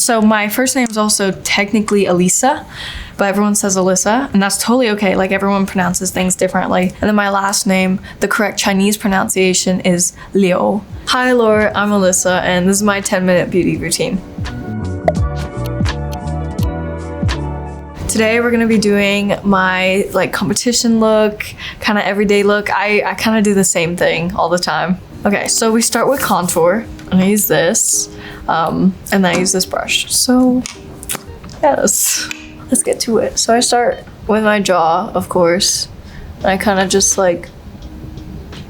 So my first name is also technically Alysa, but everyone says Alyssa, and that's totally okay. Like, everyone pronounces things differently. And then my last name, the correct Chinese pronunciation is Liu. Hi Allure, I'm Alyssa, and this is my 10-minute beauty routine. Today we're gonna be doing my like competition look, kind of everyday look. I kind of do the same thing all the time. Okay, so we start with contour, and I use this, and then I use this brush. So yes, let's get to it. So I start with my jaw, of course, and I kind of just like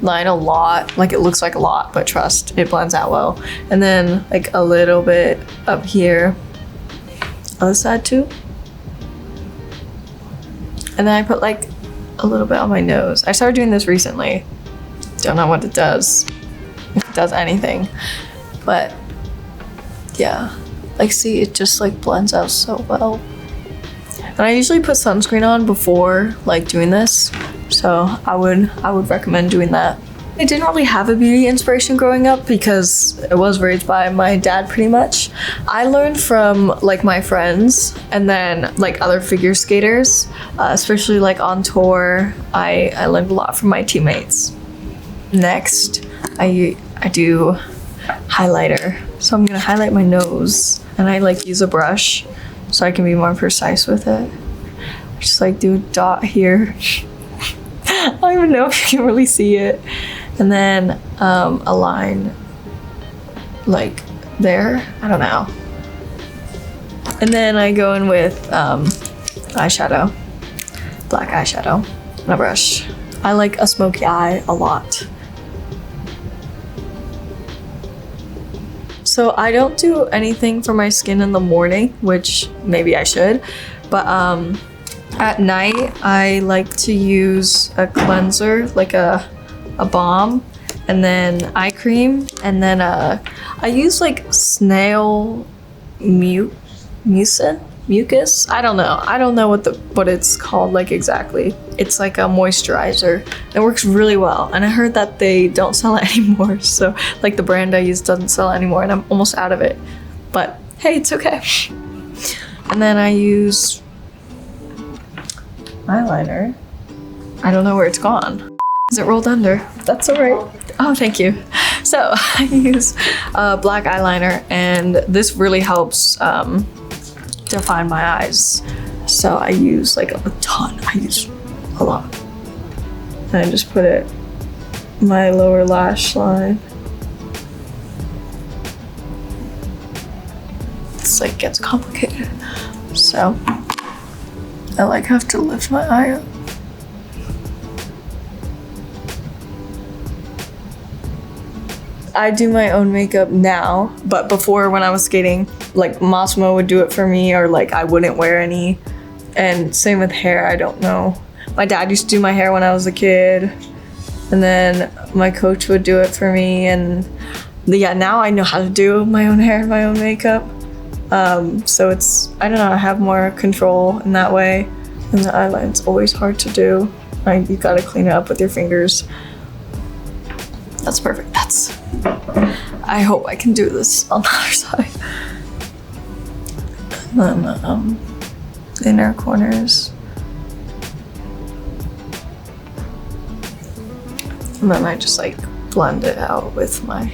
line a lot. Like, it looks like a lot, but trust, it blends out well. And then like a little bit up here, other side too. And then I put like a little bit on my nose. I started doing this recently. Don't know what it does, if it does anything, but yeah, like, see, it just like blends out so well. And I usually put sunscreen on before like doing this, so I would recommend doing that. I didn't really have a beauty inspiration growing up because I was raised by my dad pretty much. I learned from like my friends and then like other figure skaters, especially like on tour. I learned a lot from my teammates. Next, I do highlighter. So I'm gonna highlight my nose, and I like use a brush so I can be more precise with it. Just like do a dot here. I don't even know if you can really see it. And then a line like there, I don't know. And then I go in with eyeshadow, black eyeshadow, and a brush. I like a smoky eye a lot. So I don't do anything for my skin in the morning, which maybe I should, but at night I like to use a cleanser, like a balm, and then eye cream, and then I use like snail mucus. I don't know what it's called like exactly. It's like a moisturizer. It works really well, and I heard that they don't sell it anymore, so like the brand I use doesn't sell it anymore, and I'm almost out of it, but hey, it's okay. And then I use eyeliner. I don't know where it's gone. Is it rolled under? That's all right. Oh, thank you. So I use black eyeliner, and this really helps define my eyes. So I use like a ton. I use a lot. And I just put it my lower lash line. It's like gets complicated. So I like have to lift my eye up. I do my own makeup now, but before, when I was skating, like Massimo would do it for me, or like I wouldn't wear any. And same with hair, I don't know. My dad used to do my hair when I was a kid, and then my coach would do it for me, and yeah, now I know how to do my own hair and my own makeup. So it's, I don't know, I have more control in that way. And the eyeline's always hard to do. Like, you gotta clean it up with your fingers. That's perfect. I hope I can do this on the other side. And then inner corners. And then I just like blend it out with my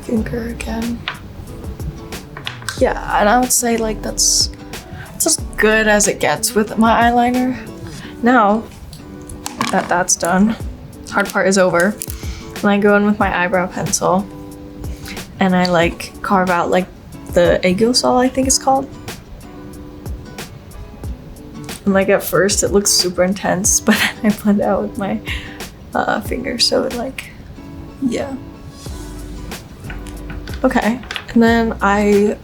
finger again. Yeah, and I would say like that's as good as it gets with my eyeliner. Now that that's done, hard part is over. And I go in with my eyebrow pencil, and I like carve out like the aegyo I think it's called. And like at first it looks super intense, but then I blend it out with my finger, so it like, yeah. Okay, and then I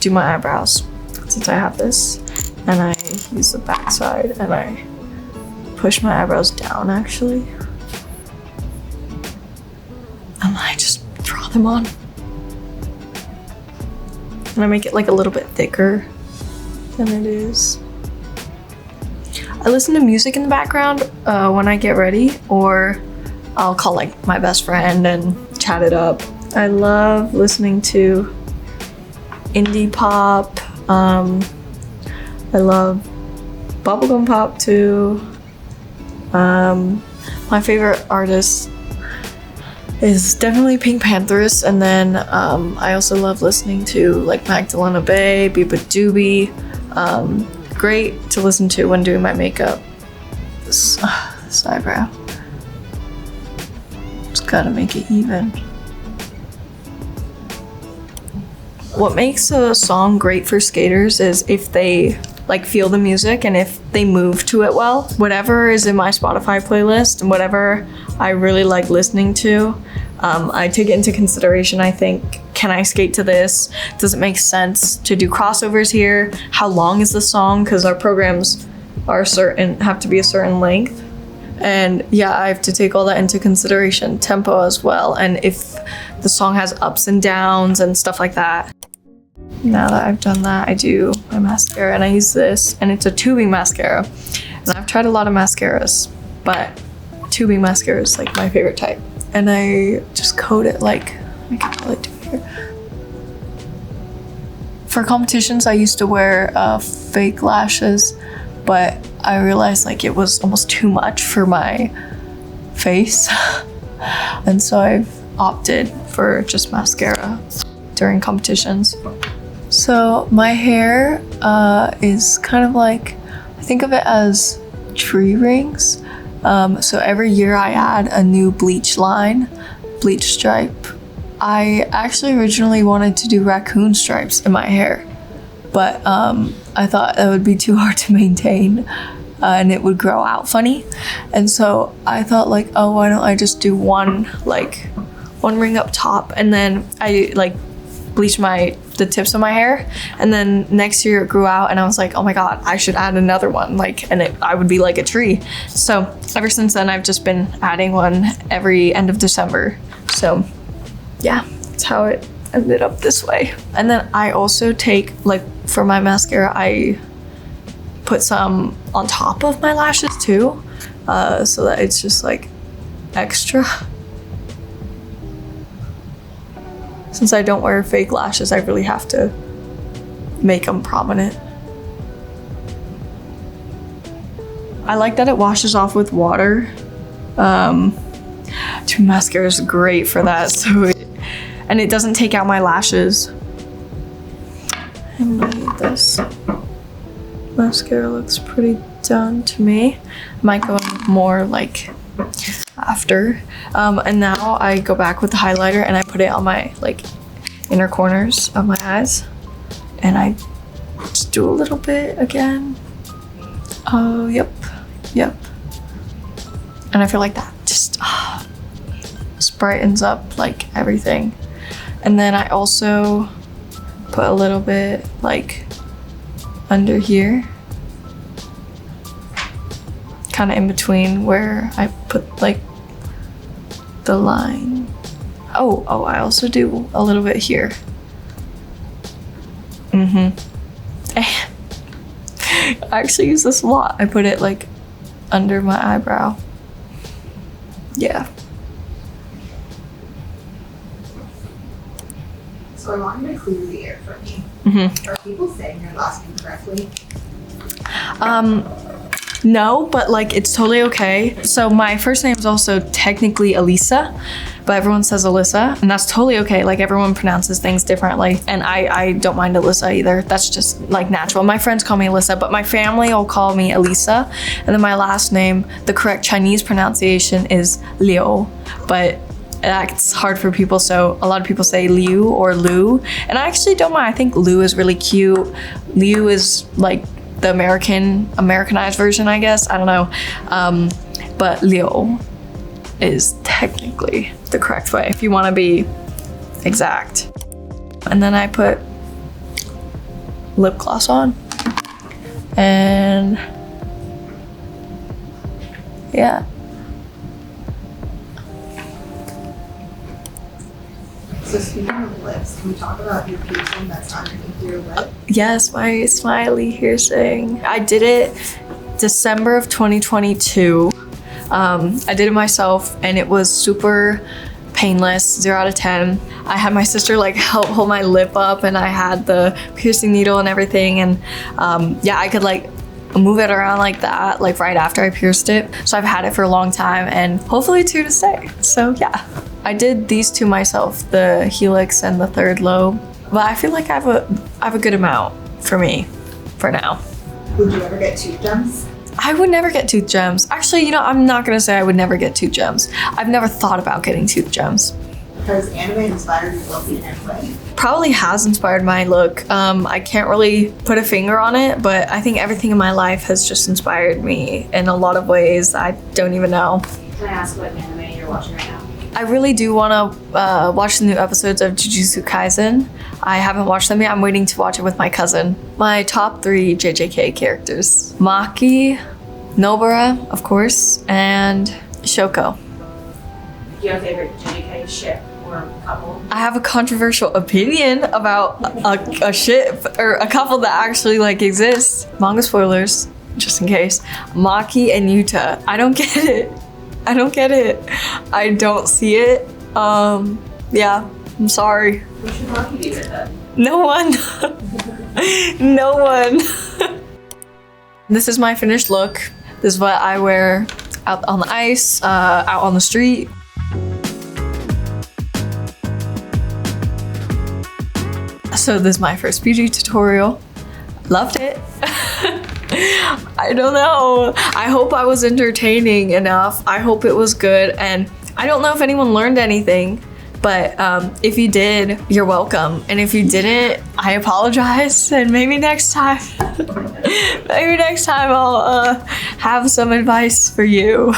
do my eyebrows, since I have this, and I use the back side, and I push my eyebrows down actually. And I just draw them on. And I make it like a little bit thicker than it is. I listen to music in the background when I get ready, or I'll call like my best friend and chat it up. I love listening to indie pop. I love bubblegum pop too. My favorite artist is definitely Pink Panthers, and then I also love listening to like Magdalena Bay, Biba Doobie. Great to listen to when doing my makeup. This eyebrow. Just gotta make it even. What makes a song great for skaters is if they like feel the music and if they move to it well. Whatever is in my Spotify playlist and whatever I really like listening to, I take it into consideration. I think, can I skate to this? Does it make sense to do crossovers here? How long is the song? Because our programs are have to be a certain length. And yeah, I have to take all that into consideration, tempo as well, and if the song has ups and downs and stuff like that. Now that I've done that, I do my mascara, and I use this, and it's a tubing mascara. And I've tried a lot of mascaras, but tubing mascara is like my favorite type. And I just coat it like, I can probably do it here. For competitions, I used to wear fake lashes, but I realized like it was almost too much for my face. And so I've opted for just mascara during competitions. So my hair is kind of like, I think of it as tree rings. So every year I add a new bleach line, bleach stripe. I actually originally wanted to do raccoon stripes in my hair, but I thought that would be too hard to maintain and it would grow out funny. And so I thought like, oh, why don't I just do one ring up top, and then I like bleach the tips of my hair, and then next year it grew out and I was like, oh my god, I should add another one, like, and I would be like a tree. So ever since then I've just been adding one every end of December. So yeah, that's how it ended up this way. And then I also take, like, for my mascara, I put some on top of my lashes too, so that it's just like extra. Since I don't wear fake lashes, I really have to make them prominent. I like that it washes off with water. Mascara is great for that, and it doesn't take out my lashes. I'm gonna need this. Mascara looks pretty done to me. Might go more like after. And now I go back with the highlighter and I put it on my like inner corners of my eyes, and I just do a little bit again. Oh, yep. And I feel like that just brightens up like everything. And then I also put a little bit like under here, kind of in between where I put like the line. Oh, I also do a little bit here. I actually use this a lot. I put it like under my eyebrow. Yeah. So I want you to clear the air for me. Are people saying your last name correctly? No, but like it's totally okay. So my first name is also technically Alysa, but everyone says Alyssa, and that's totally okay. Like everyone pronounces things differently, and I don't mind Alyssa either. That's just like natural. My friends call me Alyssa, but my family will call me Alysa, and then my last name, the correct Chinese pronunciation is Liu, but that's hard for people, so a lot of people say Liu or Lu, and I actually don't mind. I think Lu is really cute. Liu is like the Americanized version, I guess. I don't know. But Liu is technically the correct way if you want to be exact. And then I put lip gloss on. And yeah. So speaking of lips, can we talk about your piercing that's underneath your lip? Yes, my smiley piercing. I did it December of 2022. I did it myself and it was super painless, 0 out of 10. I had my sister like help hold my lip up, and I had the piercing needle and everything, and yeah, I could like move it around like that, like right after I pierced it. So I've had it for a long time, and hopefully 2 to stay. So yeah, I did these 2 myself, the helix and the 3rd lobe, but I feel like I have a good amount for me for now. Would you ever get tooth gems? I would never get tooth gems. Actually, you know, I'm not gonna say I would never get tooth gems. I've never thought about getting tooth gems. Has anime inspired your look in any way? Probably has inspired my look. I can't really put a finger on it, but I think everything in my life has just inspired me in a lot of ways I don't even know. Can I ask what anime you're watching right now? I really do want to watch the new episodes of Jujutsu Kaisen. I haven't watched them yet. I'm waiting to watch it with my cousin. My top 3 JJK characters: Maki, Nobara, of course, and Shoko. Do you have a favorite JJK ship or couple? I have a controversial opinion about a ship or a couple that actually like exists. Manga spoilers, just in case. Maki and Yuta. I don't get it. I don't get it. I don't see it. Yeah, I'm sorry. Who should Maki be with then? No one. No one. This is my finished look. This is what I wear out on the ice, out on the street. So this is my first beauty tutorial. Loved it. I don't know. I hope I was entertaining enough. I hope it was good. And I don't know if anyone learned anything, but if you did, you're welcome. And if you didn't, I apologize. And maybe next time, maybe next time I'll have some advice for you.